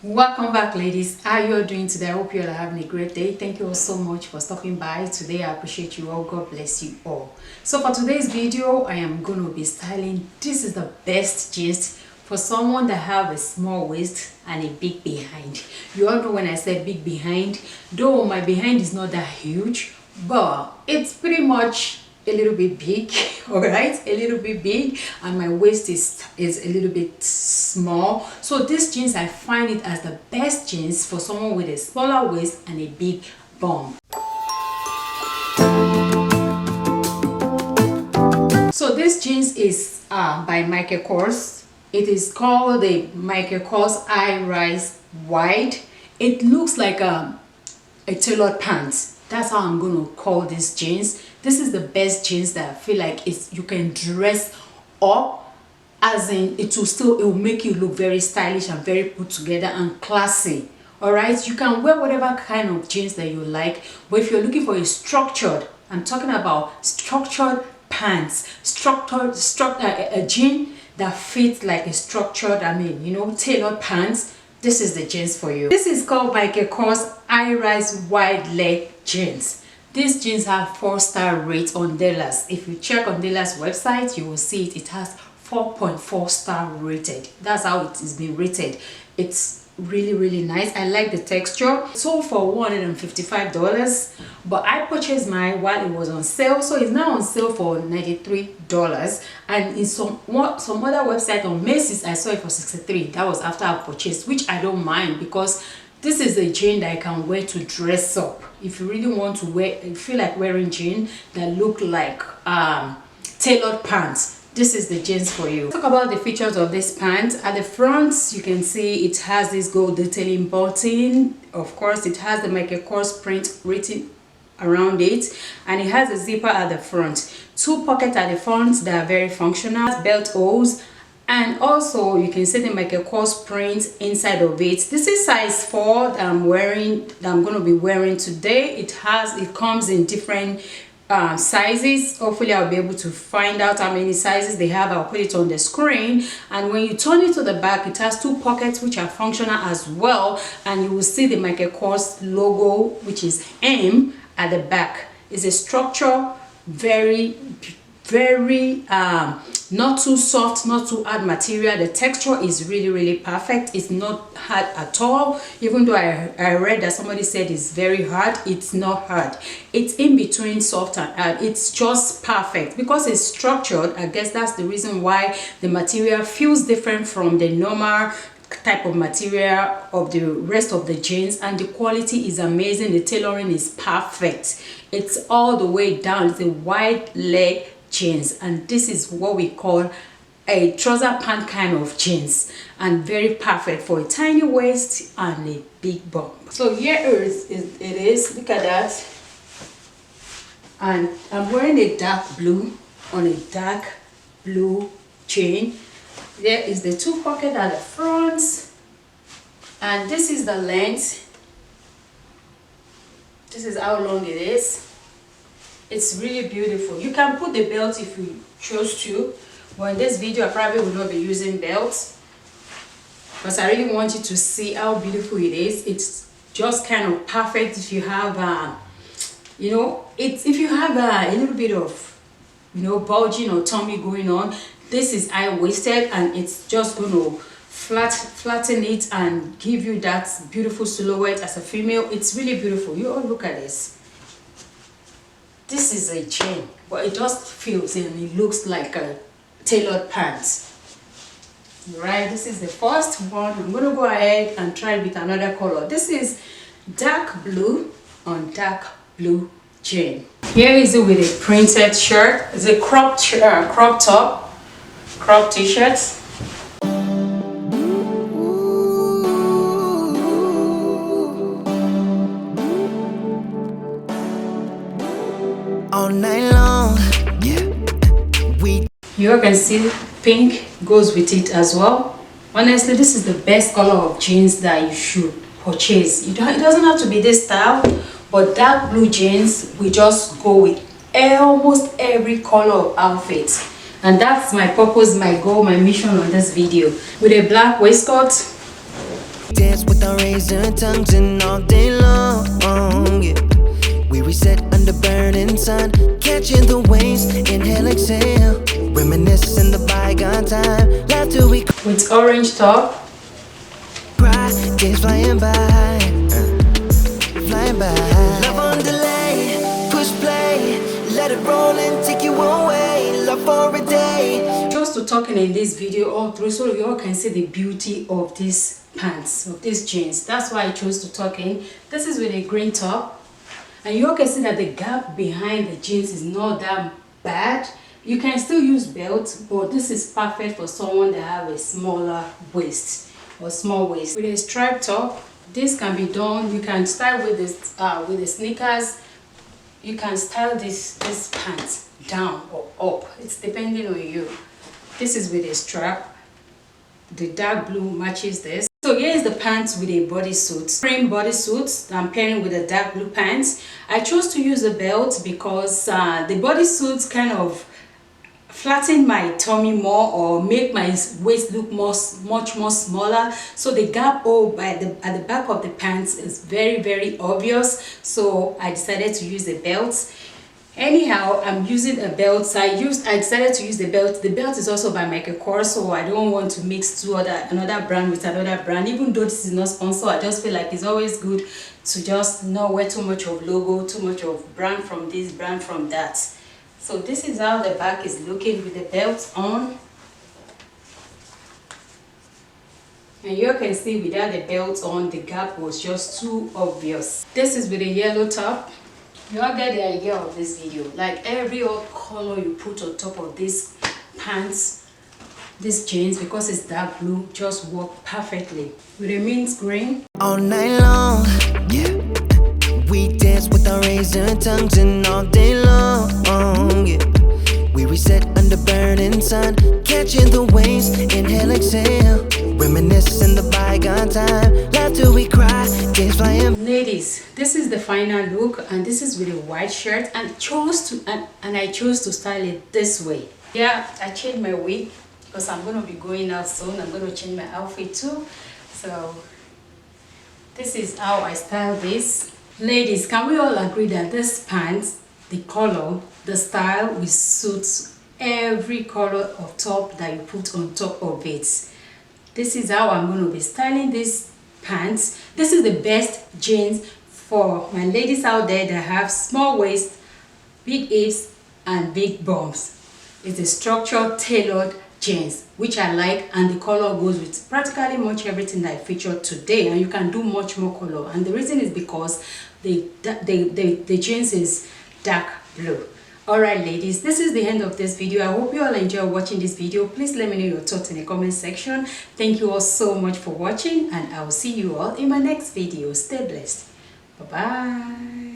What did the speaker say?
Welcome back, ladies. How you all doing today? I hope you all are having a great day. Thank you all so much for stopping by today. I appreciate you all. God bless you all. So for today's video, I am going to be styling. This is the best gist for someone that have a small waist and a big behind. You all know when I say big behind, though my behind is not that huge, but it's pretty much a little bit big. All right, a little bit big, and my waist is a little bit small. So this jeans, I find it as the best jeans for someone with a smaller waist and a big bum. So this jeans is by Michael Kors. It is called the Michael Kors High Rise Wide. It looks like a tailored pants. That's how I'm going to call this jeans. This is the best jeans that I feel like you can dress up, as in it will make you look very stylish and very put together and classy. All right, you can wear whatever kind of jeans that you like, but if you're looking for a structured, I'm talking about structured pants, a jean that fits like a structured, tailored pants. This is the jeans for you. This is called Michael Kors High Rise Wide Leg Jeans. These jeans have 4-star rate on Dellas. If you check on Dellas website, you will see it has 4.4 star rated. That's how it is being rated. It's really nice. I like the texture. Sold for $155, but I purchased mine while it was on sale, so it's now on sale for $93. And in some other website on Macy's, I saw it for $63. That was after I purchased, which I don't mind, because this is a jean that I can wear to dress up. If you really want to feel like wearing jeans that look like tailored pants, this is the jeans for you. Talk about the features of this pant. At the front, you can see it has this gold detailing button. Of course, it has the Michael Kors print written around it, and it has a zipper at the front. 2 pockets at the front that are very functional. Belt holes, and also you can see the Michael Kors print inside of it. This is size 4 that I'm going to be wearing today. It comes in different sizes. Hopefully I'll be able to find out how many sizes they have. I'll put it on the screen. And when you turn it to the back, it has 2 pockets which are functional as well, and you will see the Michael Kors logo, which is M, at the back. It's a structure, very not too soft, not too hard material. The texture is really perfect. It's not hard at all, even though I read that somebody said it's very hard. It's not hard. It's in between soft and hard. It's just perfect because it's structured. I guess that's the reason why the material feels different from the normal type of material of the rest of the jeans, and the quality is amazing. The tailoring is perfect. It's all the way down. It's a wide leg jeans, and this is what we call a trouser pant kind of jeans, and very perfect for a tiny waist and a big bum. So here it is. Look at that. And I'm wearing a dark blue on a dark blue chain. There is the 2 pockets at the front, and this is the length. This is how long it is. It's really beautiful. You can put the belt if you chose to, but in this video I probably will not be using belts, because I really want you to see how beautiful it is. It's just kind of perfect if you have if you have a little bit of bulging or tummy going on. This is high-waisted, and it's just going to flatten it and give you that beautiful silhouette as a female. It's really beautiful. You all look at this. This is a chain, but it just feels and it looks like a tailored pants. Right, this is the first one. I'm going to go ahead and try it with another color. This is dark blue on dark blue chain. Here is it with a printed shirt. It's a crop top, crop t-shirts. All night long, yeah. You can see pink goes with it as well. Honestly, this is the best color of jeans that you should purchase. It doesn't have to be this style, but dark blue jeans, we just go with almost every color of outfit. And that's my purpose, my goal, my mission on this video. With a black waistcoat, dance with our razor tongues and all day long, yeah. We reset under burning sun, catching the waves, inhale, exhale, reminiscing the bygone time, laugh till we With orange top. cry, days flying by, flying by. Love on delay, push play, let it roll and take you away, love for a day. Chose to talking in this video all through so you all can see the beauty of these pants, of these jeans. That's why I chose to talk in. This is with a green top, and you all can see that the gap behind the jeans is not that bad. You can still use belts, but this is perfect for someone that have a smaller waist or small waist. With a striped top, this can be done. You can style with this with the sneakers. You can style this pants down or up. It's depending on you. This is with a strap. The dark blue matches this. So here is the pants with a bodysuit, cream bodysuit that I'm pairing with the dark blue pants. I chose to use a belt because the bodysuits kind of flatten my tummy more or make my waist look much more smaller. So the gap at the back of the pants is very obvious. So I decided to use the belt. Anyhow, I'm using a belt. I decided to use the belt. The belt is also by Michael Kors, so I don't want to mix another brand with another brand. Even though this is not sponsored, I just feel like it's always good to just not wear too much of logo, too much of brand from this, brand from that. So this is how the back is looking with the belt on. And you can see without the belt on, the gap was just too obvious. This is with a yellow top. You all get the idea of this video. Like every old color you put on top of this pants, this jeans, because it's dark blue, just work perfectly. With a mint green. All night long, yeah. We dance with our razor tongues and all day long, yeah. We reset under burning sun, catching the waves, inhale, exhale, reminiscing the bygone time, laugh till we cry, days flying. Ladies, this is the final look, and this is with a white shirt, and I chose to style it this way. Yeah, I changed my wig because I'm going to be going out soon. I'm going to change my outfit too. So this is how I style this. Ladies, can we all agree that this pants, the color, the style will suit every color of top that you put on top of it? This is how I'm going to be styling this pants. This is the best jeans for my ladies out there that have small waist, big hips and big bums. It's a structured tailored jeans which I like, and the color goes with practically much everything that I featured today, and you can do much more color. And the reason is because the jeans is dark blue. Alright ladies, this is the end of this video. I hope you all enjoy watching this video. Please let me know your thoughts in the comment section. Thank you all so much for watching, and I will see you all in my next video. Stay blessed. Bye bye.